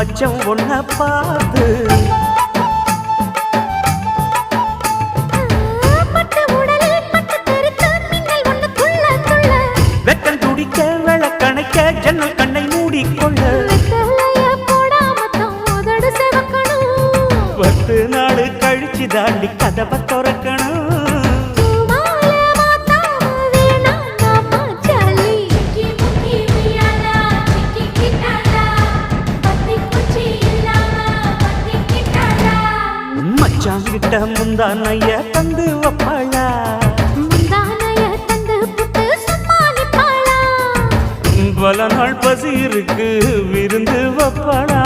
மச்சம் ஒன்ன பார்த்து வெக்கம் துடிக்க விளக்கணைக்க ஜன்னல் கண்ணை மூடிக்கொள்ள 10 நாள் கழிச்சு தாண்டி கதவை திறக்கணும். மச்சாங்கிட்ட முந்தானைய தந்து வப்பாளா, பல நாள் பசி இருக்கு விருந்து வப்பாளா.